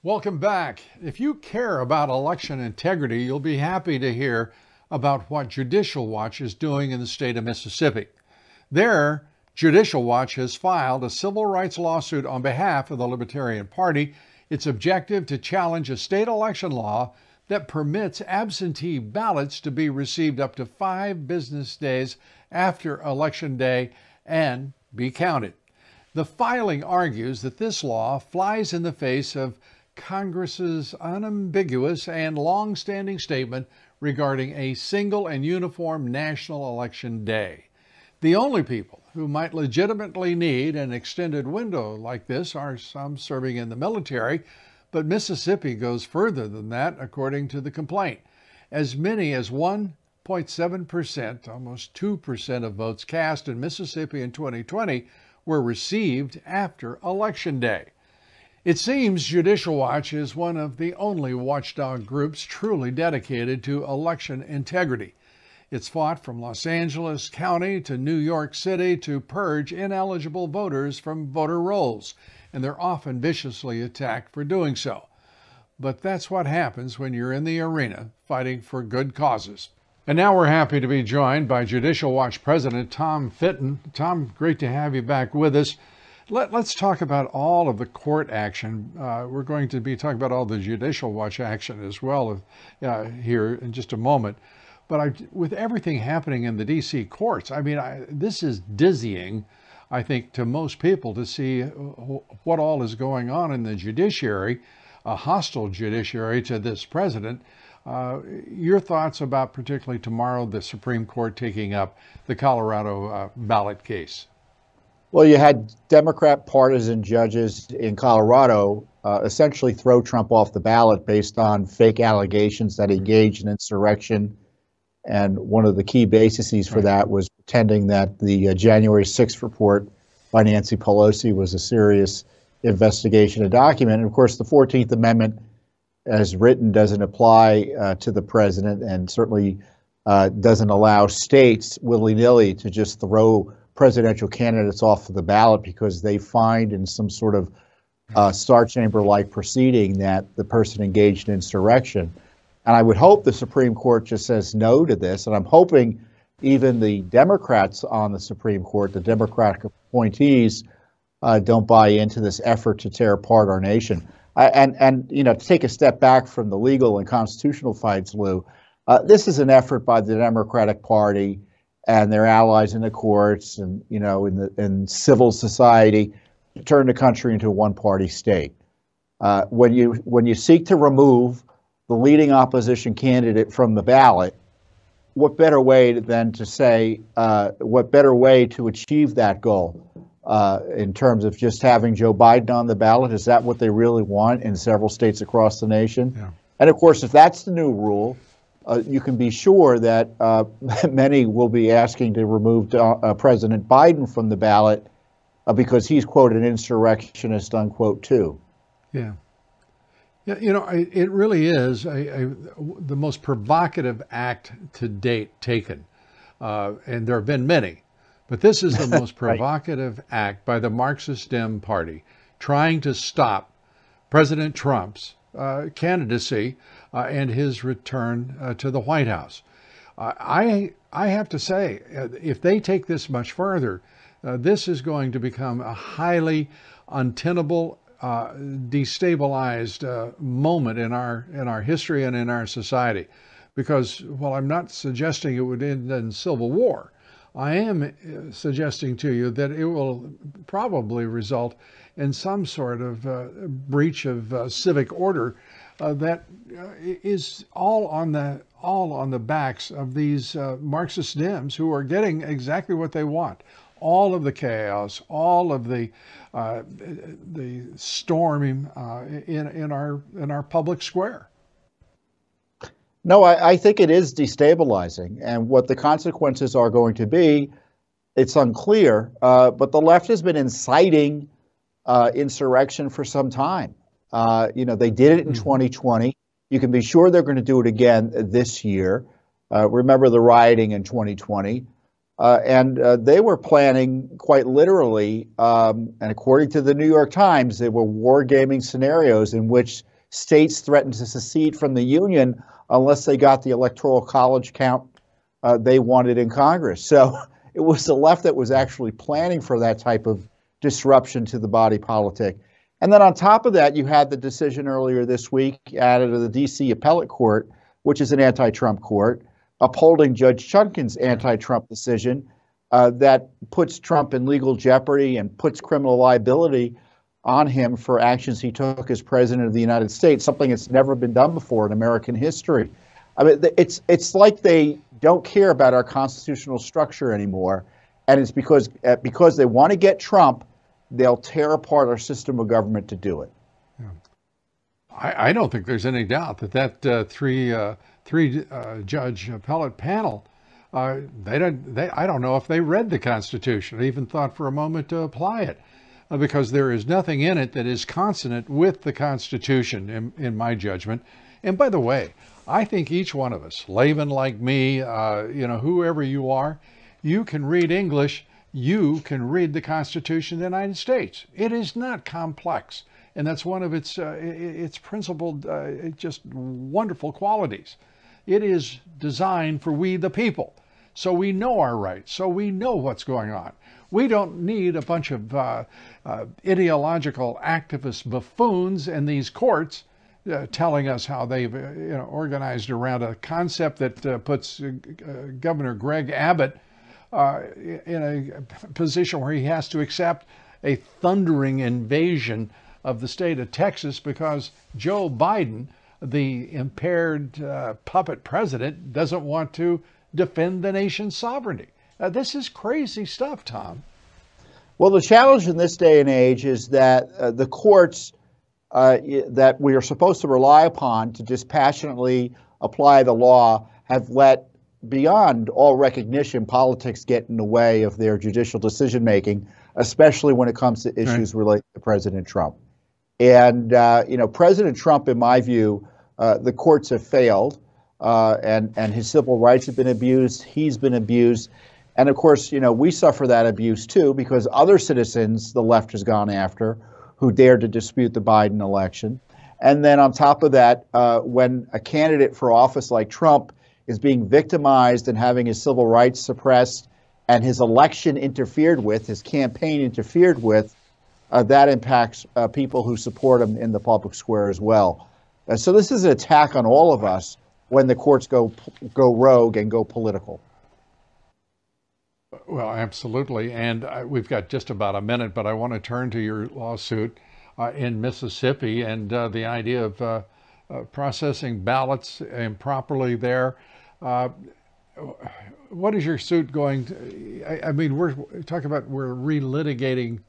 Welcome back. If you care about election integrity, you'll be happy to hear about what Judicial Watch is doing in the state of Mississippi. There, Judicial Watch has filed a civil rights lawsuit on behalf of the Libertarian Party. Its objective to challenge a state election law that permits absentee ballots to be received up to 5 business days after Election Day and be counted. The filing argues that this law flies in the face of Congress's unambiguous and long-standing statement regarding a single and uniform national election day. The only people who might legitimately need an extended window like this are some serving in the military, but Mississippi goes further than that, according to the complaint. As many as 1.7%, almost 2% of votes cast in Mississippi in 2020 were received after Election Day. It seems Judicial Watch is one of the only watchdog groups truly dedicated to election integrity. It's fought from Los Angeles County to New York City to purge ineligible voters from voter rolls, and they're often viciously attacked for doing so. But that's what happens when you're in the arena fighting for good causes. And now we're happy to be joined by Judicial Watch President Tom Fitton. Tom, great to have you back with us. Let's talk about all of the court action. We're going to be talking about all the Judicial Watch action as well here in just a moment. But with everything happening in the D.C. courts, this is dizzying, I think, to most people to see what all is going on in the judiciary, a hostile judiciary to this president. Your thoughts about particularly tomorrow, the Supreme Court taking up the Colorado ballot case? Well, you had Democrat partisan judges in Colorado essentially throw Trump off the ballot based on fake allegations that he engaged in insurrection. And one of the key bases for that was pretending that the January 6th report by Nancy Pelosi was a serious investigation and document. And of course, the 14th Amendment, as written, doesn't apply to the president, and certainly doesn't allow states willy-nilly to just throw presidential candidates off of the ballot because they find in some sort of Star Chamber-like proceeding that the person engaged in insurrection. And I would hope the Supreme Court just says no to this. And I'm hoping even the Democrats on the Supreme Court, the Democratic appointees, don't buy into this effort to tear apart our nation. And to take a step back from the legal and constitutional fights, Lou, this is an effort by the Democratic Party and their allies in the courts and in civil society to turn the country into a one-party state. When you seek to remove the leading opposition candidate from the ballot, what better way than to say what better way to achieve that goal in terms of just having Joe Biden on the ballot? Is that what they really want in several states across the nation? Yeah. And of course, if that's the new rule, you can be sure that many will be asking to remove President Biden from the ballot because he's, quote, an insurrectionist, unquote, too. Yeah. Yeah, it really is the most provocative act to date taken. And there have been many. But this is the most provocative act by the Marxist Dem Party, trying to stop President Trump's candidacy and his return to the White House. I have to say, if they take this much further, this is going to become a highly untenable, destabilized moment in our history and in our society. Because while I'm not suggesting it would end in civil war, I am suggesting to you that it will probably result in some sort of breach of civic order that is all on the backs of these Marxist Dems who are getting exactly what they want. All of the chaos, all of the storming in our public square. No, I think it is destabilizing, and what the consequences are going to be, it's unclear. But the left has been inciting insurrection for some time. They did it in 2020. You can be sure they're going to do it again this year. Remember the rioting in 2020. They were planning quite literally, and according to the New York Times, there were wargaming scenarios in which states threatened to secede from the Union unless they got the Electoral College count they wanted in Congress. So it was the left that was actually planning for that type of disruption to the body politic. And then on top of that, you had the decision earlier this week added to the D.C. Appellate Court, which is an anti-Trump court, upholding Judge Chutkan's anti-Trump decision that puts Trump in legal jeopardy and puts criminal liability on him for actions he took as president of the United States, something that's never been done before in American history. I mean, it's like they don't care about our constitutional structure anymore, and it's because they want to get Trump, they'll tear apart our system of government to do it. Yeah. I don't think there's any doubt that three judge appellate panel, I don't know if they read the Constitution or even thought for a moment to apply it, because there is nothing in it that is consonant with the Constitution, in my judgment. And by the way, I think each one of us, layman like me, whoever you are, you can read English, you can read the Constitution of the United States. It is not complex, and that's one of its principal, just wonderful qualities. It is designed for we the people, so we know our rights, so we know what's going on. We don't need a bunch of ideological activist buffoons in these courts telling us how they've organized around a concept that puts Governor Greg Abbott in a position where he has to accept a thundering invasion of the state of Texas because Joe Biden, the impaired puppet president, doesn't want to defend the nation's sovereignty. This is crazy stuff, Tom. Well, the challenge in this day and age is that the courts that we are supposed to rely upon to dispassionately apply the law have let, beyond all recognition, politics get in the way of their judicial decision making, especially when it comes to issues related to President Trump. And President Trump, in my view, the courts have failed, and his civil rights have been abused. He's been abused. And of course, we suffer that abuse too, because other citizens the left has gone after who dared to dispute the Biden election. And then on top of that, when a candidate for office like Trump is being victimized and having his civil rights suppressed and his election interfered with, his campaign interfered with, that impacts people who support him in the public square as well. So this is an attack on all of us when the courts go rogue and go political. Well, absolutely. And we've got just about a minute, but I want to turn to your lawsuit in Mississippi and the idea of processing ballots improperly there. What is your suit going to? I mean, we're talking about we're relitigating,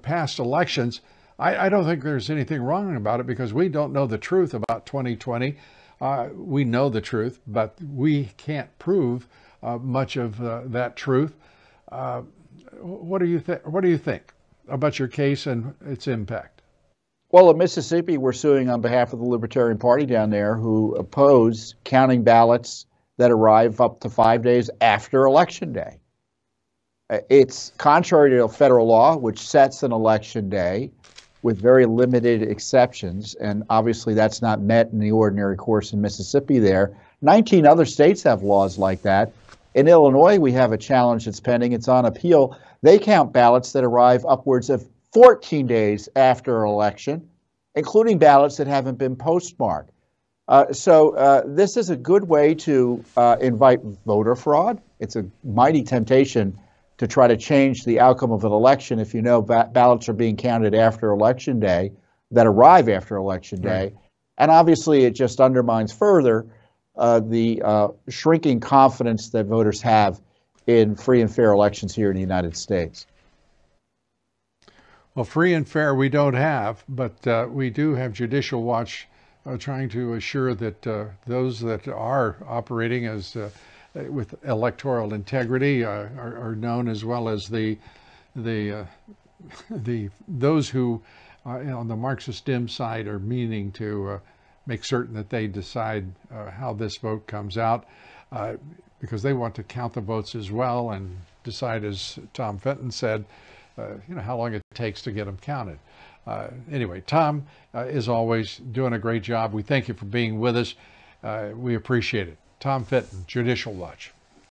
past elections. I don't think there's anything wrong about it because we don't know the truth about 2020. We know the truth, but we can't prove much of that truth. What do you think about your case and its impact? Well, in Mississippi, we're suing on behalf of the Libertarian Party down there, who oppose counting ballots that arrive up to 5 days after Election Day. It's contrary to federal law, which sets an election day with very limited exceptions, and obviously that's not met in the ordinary course in Mississippi there. 19 other states have laws like that. In Illinois, we have a challenge that's pending. It's on appeal. They count ballots that arrive upwards of 14 days after an election, including ballots that haven't been postmarked. So this is a good way to invite voter fraud. It's a mighty temptation to try to change the outcome of an election if you know ballots are being counted after Election Day, that arrive after Election Day. Right. And obviously it just undermines further the shrinking confidence that voters have in free and fair elections here in the United States. Well, free and fair we don't have, but we do have Judicial Watch trying to assure that those that are operating as with electoral integrity are known, as well as those who on the Marxist dim side are meaning to make certain that they decide how this vote comes out, because they want to count the votes as well and decide, as Tom Fenton said, how long it takes to get them counted. Anyway, Tom is always doing a great job. We thank you for being with us. We appreciate it. Tom Fenton, Judicial Watch.